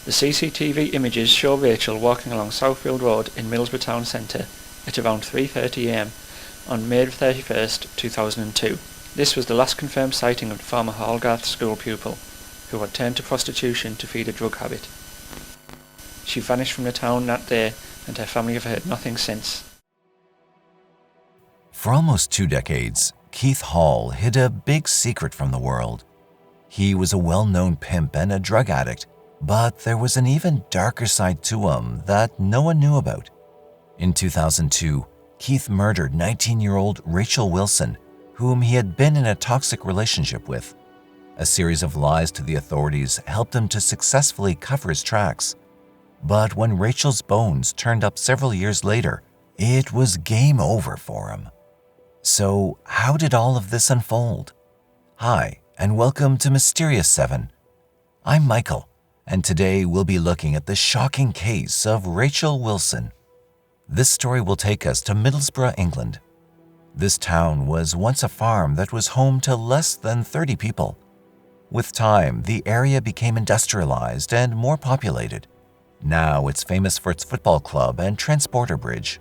The CCTV images show Rachel walking along Southfield Road in Middlesbrough town centre at around 3:30 am on May 31st, 2002. This was the last confirmed sighting of the former Hallgarth school pupil, who had turned to prostitution to feed a drug habit. She vanished from the town that day, and her family have heard nothing since. For almost 2 decades, Keith Hall hid a big secret from the world. He was a well-known pimp and a drug addict, but there was an even darker side to him that no one knew about. In 2002, Keith murdered 19-year-old Rachel Wilson, whom he had been in a toxic relationship with. A series of lies to the authorities helped him to successfully cover his tracks. But when Rachel's bones turned up several years later, it was game over for him. So, how did all of this unfold? Hi, and welcome to Mysterious 7. I'm Michael, and today we'll be looking at the shocking case of Rachel Wilson. This story will take us to Middlesbrough, England. This town was once a farm that was home to less than 30 people. With time, the area became industrialized and more populated. Now it's famous for its football club and transporter bridge.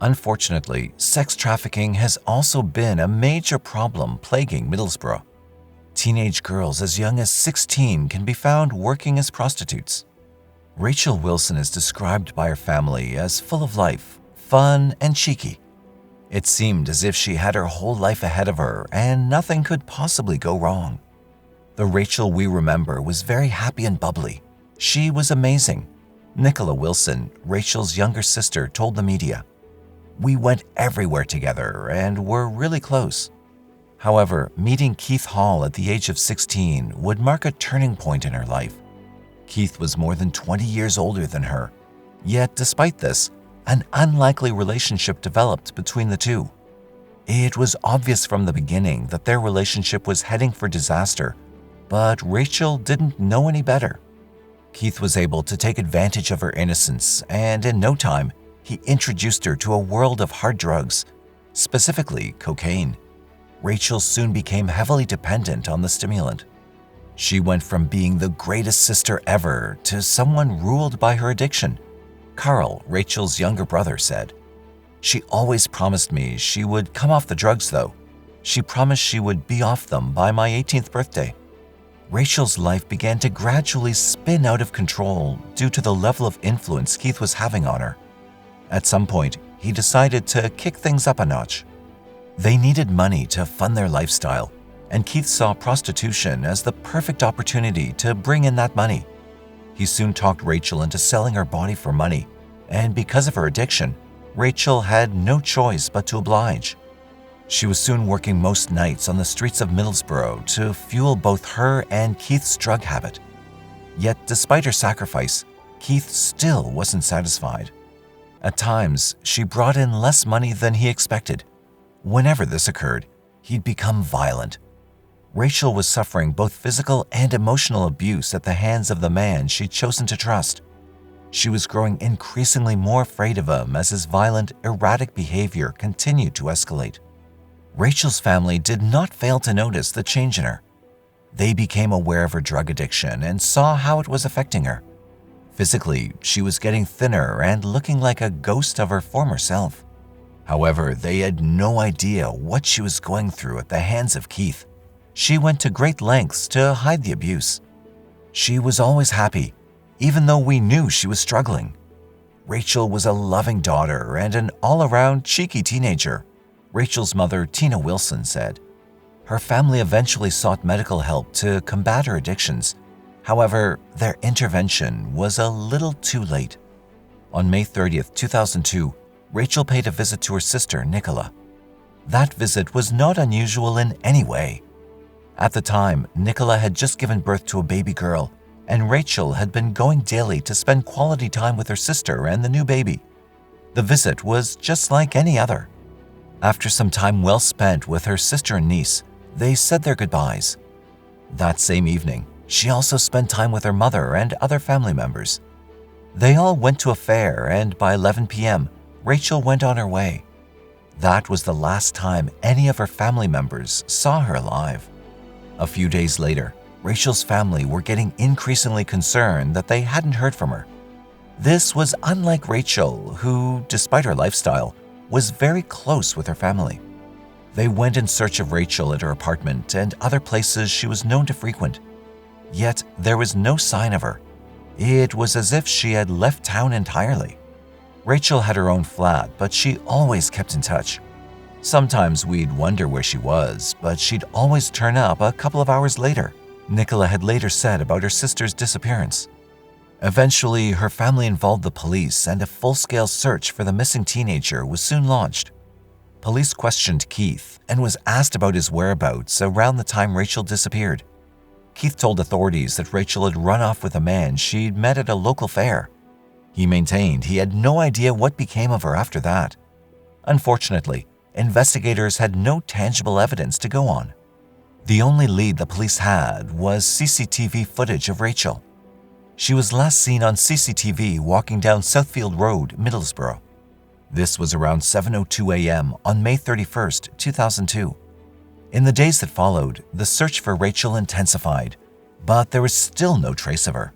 Unfortunately, sex trafficking has also been a major problem plaguing Middlesbrough. Teenage girls as young as 16 can be found working as prostitutes. Rachel Wilson is described by her family as full of life, fun, and cheeky. It seemed as if she had her whole life ahead of her and nothing could possibly go wrong. The Rachel we remember was very happy and bubbly. She was amazing. Nicola Wilson, Rachel's younger sister, told the media, "We went everywhere together and were really close." However, meeting Keith Hall at the age of 16 would mark a turning point in her life. Keith was more than 20 years older than her. Yet, despite this, an unlikely relationship developed between the two. It was obvious from the beginning that their relationship was heading for disaster, but Rachel didn't know any better. Keith was able to take advantage of her innocence, and in no time, he introduced her to a world of hard drugs, specifically cocaine. Rachel soon became heavily dependent on the stimulant. She went from being the greatest sister ever to someone ruled by her addiction. Carl, Rachel's younger brother, said, "She always promised me she would come off the drugs though. She promised she would be off them by my 18th birthday." Rachel's life began to gradually spin out of control due to the level of influence Keith was having on her. At some point, he decided to kick things up a notch. They needed money to fund their lifestyle, and Keith saw prostitution as the perfect opportunity to bring in that money. He soon talked Rachel into selling her body for money, and because of her addiction, Rachel had no choice but to oblige. She was soon working most nights on the streets of Middlesbrough to fuel both her and Keith's drug habit. Yet despite her sacrifice, Keith still wasn't satisfied. At times, she brought in less money than he expected. Whenever this occurred, he'd become violent. Rachel was suffering both physical and emotional abuse at the hands of the man she'd chosen to trust. She was growing increasingly more afraid of him as his violent, erratic behavior continued to escalate. Rachel's family did not fail to notice the change in her. They became aware of her drug addiction and saw how it was affecting her. Physically, she was getting thinner and looking like a ghost of her former self. However, they had no idea what she was going through at the hands of Keith. She went to great lengths to hide the abuse. She was always happy, even though we knew she was struggling. Rachel was a loving daughter and an all-around cheeky teenager, Rachel's mother, Tina Wilson, said. Her family eventually sought medical help to combat her addictions. However, their intervention was a little too late. On May 30th, 2002, Rachel paid a visit to her sister, Nicola. That visit was not unusual in any way. At the time, Nicola had just given birth to a baby girl, and Rachel had been going daily to spend quality time with her sister and the new baby. The visit was just like any other. After some time well spent with her sister and niece, they said their goodbyes. That same evening, she also spent time with her mother and other family members. They all went to a fair, and by 11 p.m., Rachel went on her way. That was the last time any of her family members saw her alive. A few days later, Rachel's family were getting increasingly concerned that they hadn't heard from her. This was unlike Rachel, who, despite her lifestyle, was very close with her family. They went in search of Rachel at her apartment and other places she was known to frequent. Yet there was no sign of her. It was as if she had left town entirely. Rachel had her own flat, but she always kept in touch. Sometimes we'd wonder where she was, but she'd always turn up a couple of hours later, Nicola had later said about her sister's disappearance. Eventually, her family involved the police, and a full-scale search for the missing teenager was soon launched. Police questioned Keith and was asked about his whereabouts around the time Rachel disappeared. Keith told authorities that Rachel had run off with a man she'd met at a local fair. He maintained he had no idea what became of her after that. Unfortunately, investigators had no tangible evidence to go on. The only lead the police had was CCTV footage of Rachel. She was last seen on CCTV walking down Southfield Road, Middlesbrough. This was around 7:02 a.m. on May 31st, 2002. In the days that followed, the search for Rachel intensified, but there was still no trace of her.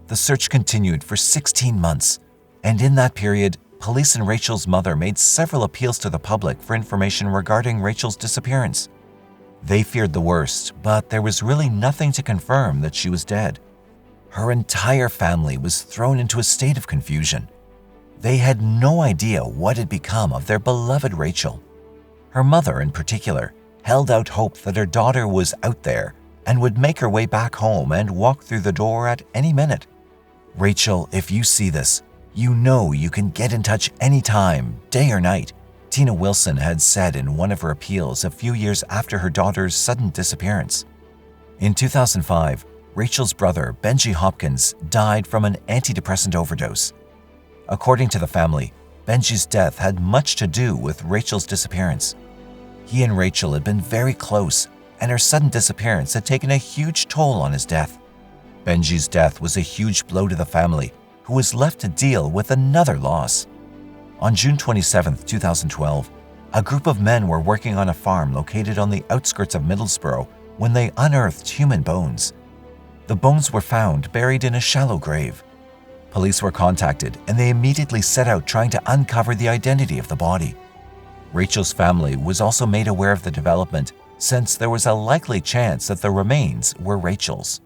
The search continued for 16 months, and in that period, police and Rachel's mother made several appeals to the public for information regarding Rachel's disappearance. They feared the worst, but there was really nothing to confirm that she was dead. Her entire family was thrown into a state of confusion. They had no idea what had become of their beloved Rachel. Her mother, in particular, held out hope that her daughter was out there and would make her way back home and walk through the door at any minute. "Rachel, if you see this, you know you can get in touch anytime, day or night," Tina Wilson had said in one of her appeals a few years after her daughter's sudden disappearance. In 2005, Rachel's brother, Benji Hopkins, died from an antidepressant overdose. According to the family, Benji's death had much to do with Rachel's disappearance. He and Rachel had been very close, and her sudden disappearance had taken a huge toll on his death. Benji's death was a huge blow to the family, who was left to deal with another loss. On June 27, 2012, a group of men were working on a farm located on the outskirts of Middlesbrough when they unearthed human bones. The bones were found buried in a shallow grave. Police were contacted, and they immediately set out trying to uncover the identity of the body. Rachel's family was also made aware of the development, since there was a likely chance that the remains were Rachel's.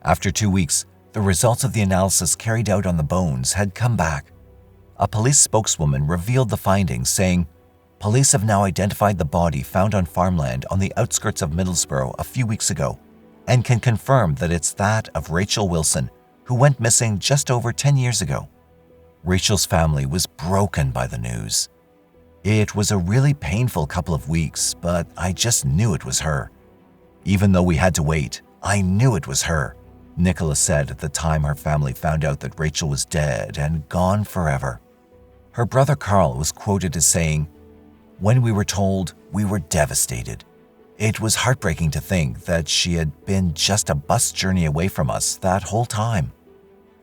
After 2 weeks, the results of the analysis carried out on the bones had come back. A police spokeswoman revealed the findings, saying, "Police have now identified the body found on farmland on the outskirts of Middlesbrough a few weeks ago and can confirm that it's that of Rachel Wilson, who went missing just over 10 years ago." Rachel's family was broken by the news. "It was a really painful couple of weeks, but I just knew it was her. Even though we had to wait, I knew it was her," Nicola said at the time her family found out that Rachel was dead and gone forever. Her brother Carl was quoted as saying, "When we were told, we were devastated. It was heartbreaking to think that she had been just a bus journey away from us that whole time."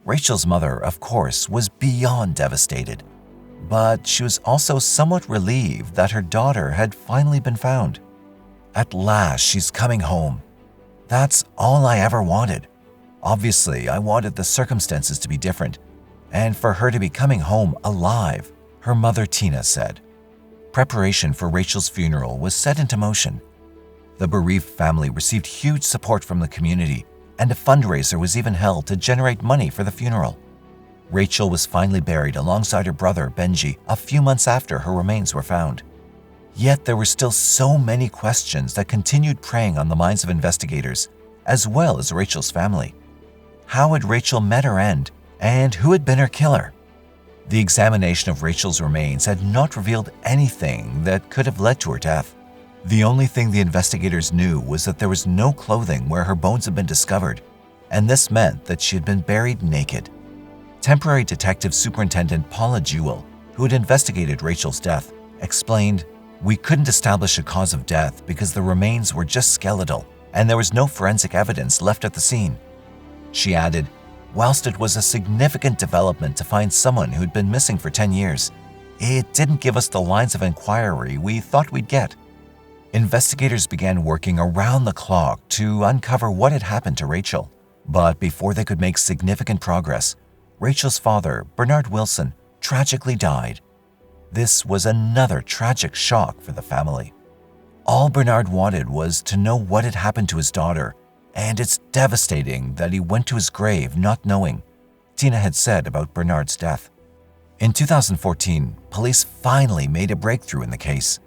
Rachel's mother, of course, was beyond devastated, but she was also somewhat relieved that her daughter had finally been found. "At last, she's coming home. That's all I ever wanted. Obviously, I wanted the circumstances to be different, and for her to be coming home alive," her mother Tina said. Preparation for Rachel's funeral was set into motion. The bereaved family received huge support from the community, and a fundraiser was even held to generate money for the funeral. Rachel was finally buried alongside her brother Benji a few months after her remains were found. Yet there were still so many questions that continued preying on the minds of investigators, as well as Rachel's family. How had Rachel met her end, and who had been her killer? The examination of Rachel's remains had not revealed anything that could have led to her death. The only thing the investigators knew was that there was no clothing where her bones had been discovered, and this meant that she had been buried naked. Temporary Detective Superintendent Paula Jewell, who had investigated Rachel's death, explained, "We couldn't establish a cause of death because the remains were just skeletal, and there was no forensic evidence left at the scene." She added, "Whilst it was a significant development to find someone who'd been missing for 10 years, it didn't give us the lines of inquiry we thought we'd get." Investigators began working around the clock to uncover what had happened to Rachel. But before they could make significant progress, Rachel's father, Bernard Wilson, tragically died. This was another tragic shock for the family. All Bernard wanted was to know what had happened to his daughter, and it's devastating that he went to his grave not knowing, Tina had said about Bernard's death. In 2014, police finally made a breakthrough in the case.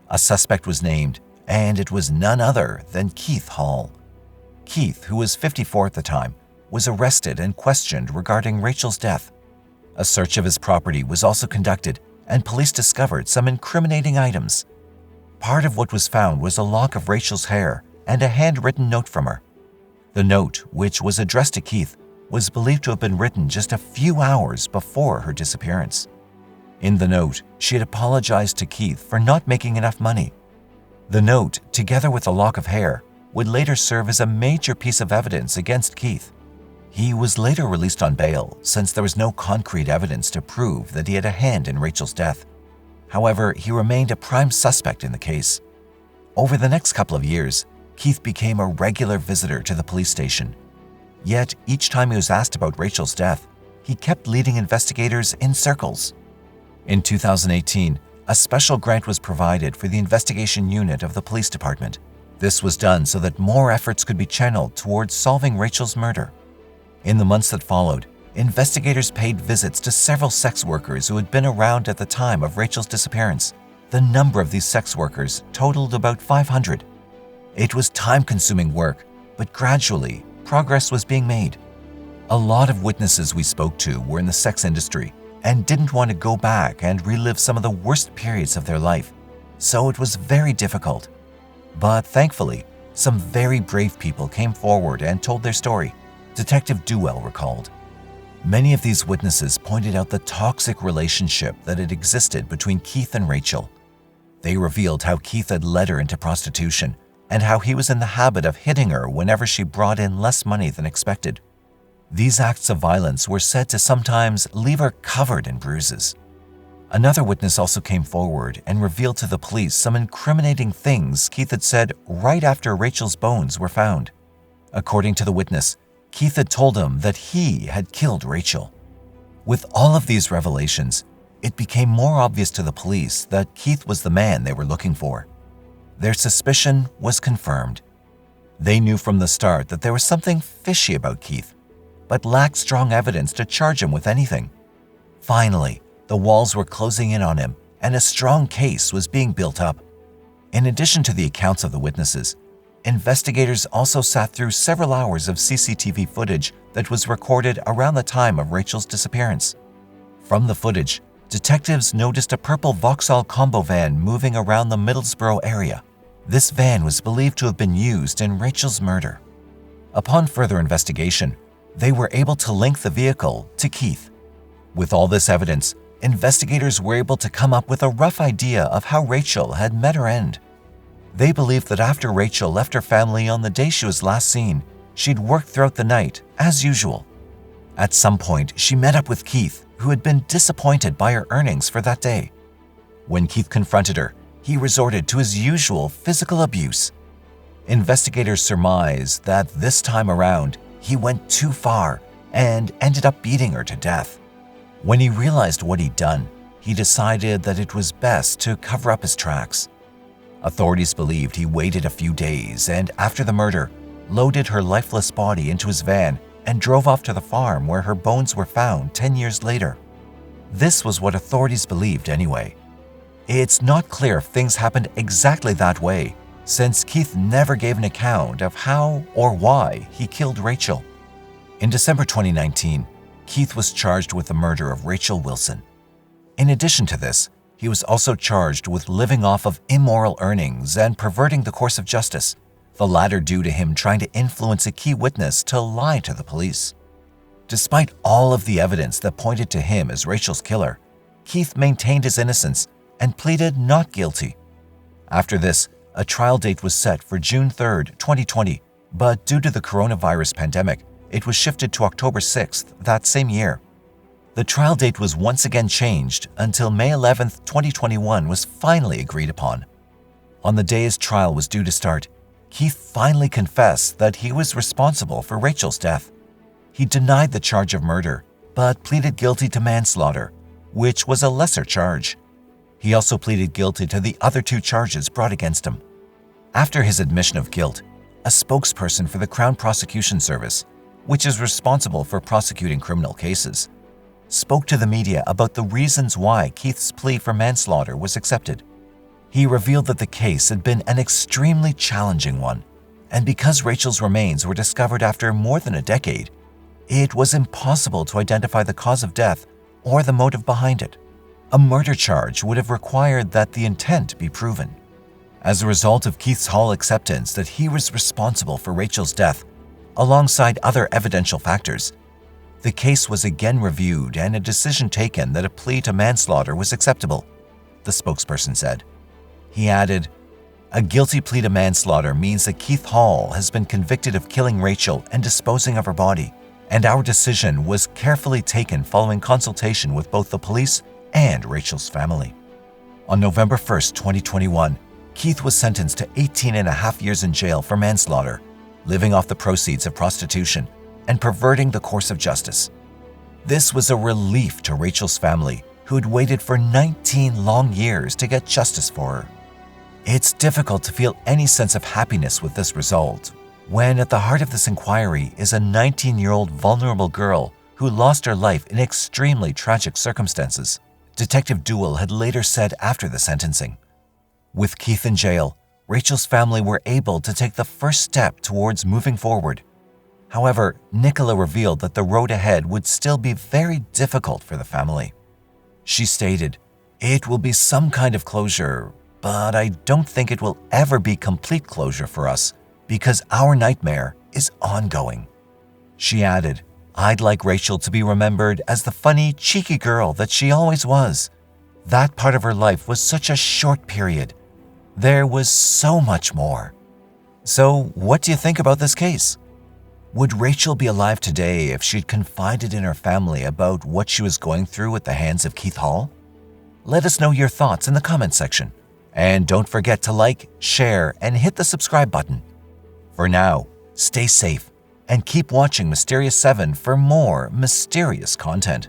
A suspect was named, and it was none other than Keith Hall. Keith, who was 54 at the time, was arrested and questioned regarding Rachel's death. A search of his property was also conducted, and police discovered some incriminating items. Part of what was found was a lock of Rachel's hair and a handwritten note from her. The note, which was addressed to Keith, was believed to have been written just a few hours before her disappearance. In the note, she had apologized to Keith for not making enough money. The note, together with a lock of hair, would later serve as a major piece of evidence against Keith. He was later released on bail since there was no concrete evidence to prove that he had a hand in Rachel's death. However, he remained a prime suspect in the case. Over the next couple of years, Keith became a regular visitor to the police station. Yet, each time he was asked about Rachel's death, he kept leading investigators in circles. In 2018, a special grant was provided for the investigation unit of the police department. This was done so that more efforts could be channeled towards solving Rachel's murder. In the months that followed, investigators paid visits to several sex workers who had been around at the time of Rachel's disappearance. The number of these sex workers totaled about 500. It was time-consuming work, but gradually, progress was being made. A lot of witnesses we spoke to were in the sex industry and didn't want to go back and relive some of the worst periods of their life, so it was very difficult. But thankfully, some very brave people came forward and told their story, Detective Duell recalled. Many of these witnesses pointed out the toxic relationship that had existed between Keith and Rachel. They revealed how Keith had led her into prostitution and how he was in the habit of hitting her whenever she brought in less money than expected. These acts of violence were said to sometimes leave her covered in bruises. Another witness also came forward and revealed to the police some incriminating things Keith had said right after Rachel's bones were found. According to the witness, Keith had told him that he had killed Rachel. With all of these revelations, it became more obvious to the police that Keith was the man they were looking for. Their suspicion was confirmed. They knew from the start that there was something fishy about Keith, but lacked strong evidence to charge him with anything. Finally, the walls were closing in on him, and a strong case was being built up. In addition to the accounts of the witnesses, investigators also sat through several hours of CCTV footage that was recorded around the time of Rachel's disappearance. From the footage, detectives noticed a purple Vauxhall combo van moving around the Middlesbrough area. This van was believed to have been used in Rachel's murder. Upon further investigation, they were able to link the vehicle to Keith. With all this evidence, investigators were able to come up with a rough idea of how Rachel had met her end. They believed that after Rachel left her family on the day she was last seen, she'd worked throughout the night, as usual. At some point, she met up with Keith, who had been disappointed by her earnings for that day. When Keith confronted her, he resorted to his usual physical abuse. Investigators surmise that this time around, he went too far and ended up beating her to death. When he realized what he'd done, he decided that it was best to cover up his tracks. Authorities believed he waited a few days and, after the murder, loaded her lifeless body into his van and drove off to the farm where her bones were found 10 years later. This was what authorities believed anyway. It's not clear if things happened exactly that way, since Keith never gave an account of how or why he killed Rachel. In December 2019, Keith was charged with the murder of Rachel Wilson. In addition to this, he was also charged with living off of immoral earnings and perverting the course of justice, the latter due to him trying to influence a key witness to lie to the police. Despite all of the evidence that pointed to him as Rachel's killer, Keith maintained his innocence and pleaded not guilty. After this, a trial date was set for June 3, 2020, but due to the coronavirus pandemic, it was shifted to October 6th that same year. The trial date was once again changed until May 11, 2021 was finally agreed upon. On the day his trial was due to start, Keith finally confessed that he was responsible for Rachel's death. He denied the charge of murder, but pleaded guilty to manslaughter, which was a lesser charge. He also pleaded guilty to the other 2 charges brought against him. After his admission of guilt, a spokesperson for the Crown Prosecution Service, which is responsible for prosecuting criminal cases, spoke to the media about the reasons why Keith's plea for manslaughter was accepted. He revealed that the case had been an extremely challenging one, and because Rachel's remains were discovered after more than a decade, it was impossible to identify the cause of death or the motive behind it. A murder charge would have required that the intent be proven. As a result of Keith Hall's acceptance that he was responsible for Rachel's death, alongside other evidential factors, the case was again reviewed and a decision taken that a plea to manslaughter was acceptable, the spokesperson said. He added, "A guilty plea to manslaughter means that Keith Hall has been convicted of killing Rachel and disposing of her body, and our decision was carefully taken following consultation with both the police and Rachel's family." On November 1st, 2021, Keith was sentenced to 18.5 years in jail for manslaughter, living off the proceeds of prostitution, and perverting the course of justice. This was a relief to Rachel's family, who had waited for 19 long years to get justice for her. It's difficult to feel any sense of happiness with this result, when at the heart of this inquiry is a 19-year-old vulnerable girl who lost her life in extremely tragic circumstances, Detective Duell had later said after the sentencing. With Keith in jail, Rachel's family were able to take the first step towards moving forward. However, Nicola revealed that the road ahead would still be very difficult for the family. She stated, "It will be some kind of closure, but I don't think it will ever be complete closure for us because our nightmare is ongoing." She added, "I'd like Rachel to be remembered as the funny, cheeky girl that she always was. That part of her life was such a short period. There was so much more." So, what do you think about this case? Would Rachel be alive today if she'd confided in her family about what she was going through at the hands of Keith Hall? Let us know your thoughts in the comments section. And don't forget to like, share, and hit the subscribe button. For now, stay safe and keep watching Mysterious 7 for more mysterious content.